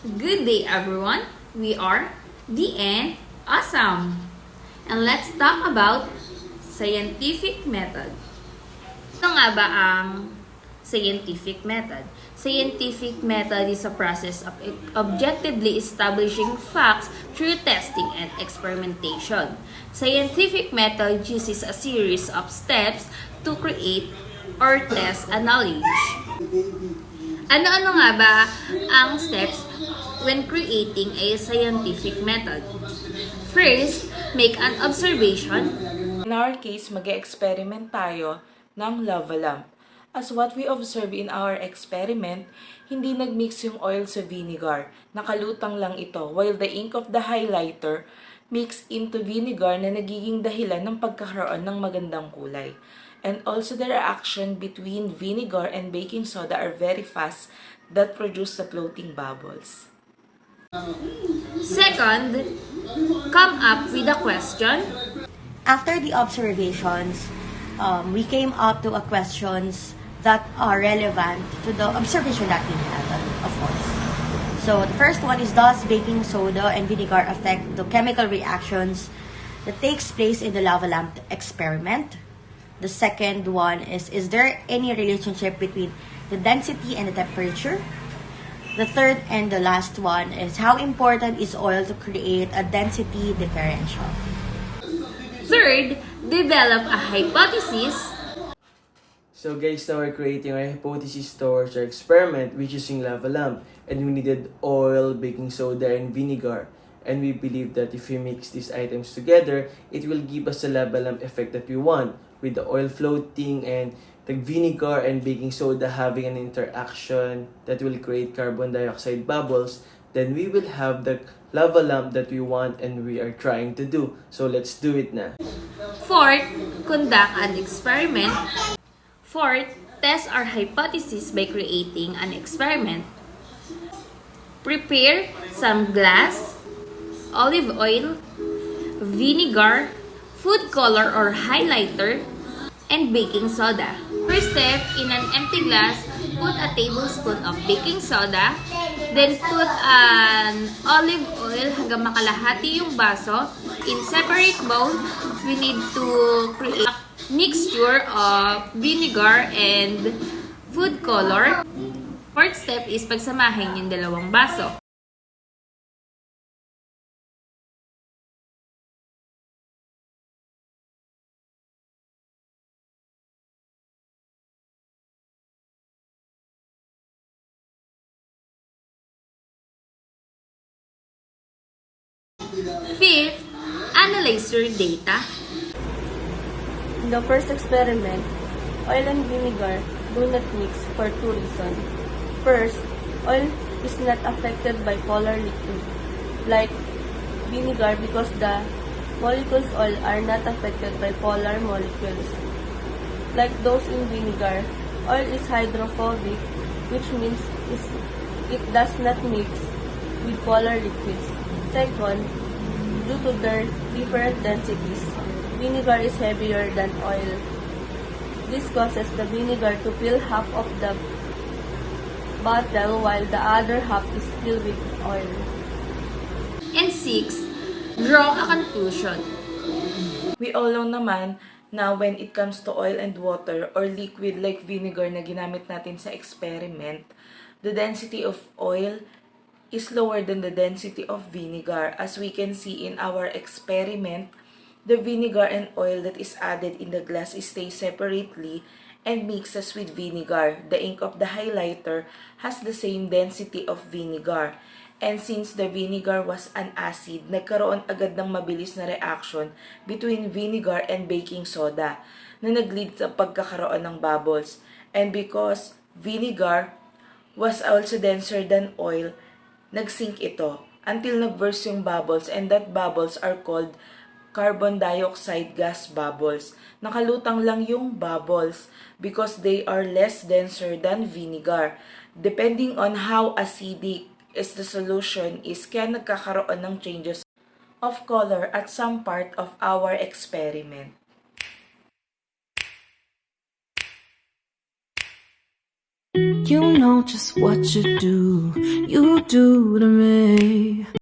Good day everyone, we are the Awesome! And let's talk about scientific method. Ano nga ba ang scientific method? Scientific method is a process of objectively establishing facts through testing and experimentation. Scientific method uses a series of steps to create or test a knowledge. Ano-ano nga ba ang steps when creating a scientific method? First, make an observation. In our case, mag-experiment tayo ng lava lamp. As what we observe in our experiment, hindi nagmix yung oil sa vinegar. Nakalutang lang ito, while the ink of the highlighter mixed into vinegar na nagiging dahilan ng pagkakaroon ng magandang kulay. And also the reaction between vinegar and baking soda are very fast that produce the floating bubbles. Second, come up with a question. After the observations, we came up to a questions that are relevant to the observation that we had, of course. So the first one is, does baking soda and vinegar affect the chemical reactions that takes place in the lava lamp experiment? The second one is there any relationship between the density and the temperature? The third and the last one is, how important is oil to create a density differential? Third, develop a hypothesis. So guys, now we're creating our hypothesis towards our experiment, which is using lava lamp. And we needed oil, baking soda, and vinegar. And we believe that if we mix these items together, it will give us the lava lamp effect that we want, with the oil floating and the vinegar and baking soda having an interaction that will create carbon dioxide bubbles. Then we will have the lava lamp that we want and we are trying to do. So let's do it na. Fourth, conduct an experiment. Fourth, test our hypothesis by creating an experiment. Prepare some glass, olive oil, vinegar, food color or highlighter, and baking soda. First step, in an empty glass, put a tablespoon of baking soda, then put an olive oil hanggang makalahati yung baso. In separate bowl, we need to create a mixture of vinegar and food color. Fourth step is pagsamahin yung dalawang baso. Fifth, analyze your data. In the first experiment, oil and vinegar do not mix for two reasons. First, oil is not affected by polar liquid, like vinegar, because the molecules oil are not affected by polar molecules. Like those in vinegar, oil is hydrophobic, which means it does not mix with polar liquids. Second, due to their different densities, vinegar is heavier than oil. This causes the vinegar to fill half of the bottle while the other half is filled with oil. And sixth, draw a conclusion. We all know naman na when it comes to oil and water or liquid like vinegar na ginamit natin sa experiment, the density of oil is lower than the density of vinegar. As we can see in our experiment, the vinegar and oil that is added in the glass stays separately and mixes with vinegar. The ink of the highlighter has the same density of vinegar. And since the vinegar was an acid, nagkaroon agad ng mabilis na reaction between vinegar and baking soda na nag-lead sa pagkakaroon ng bubbles. And because vinegar was also denser than oil, nag-sink ito until nag-burst yung bubbles, and that bubbles are called carbon dioxide gas bubbles. Nakalutang lang yung bubbles because they are less denser than vinegar. Depending on how acidic is the solution is kaya nagkakaroon ng changes of color at some part of our experiment. You know just what you do to me.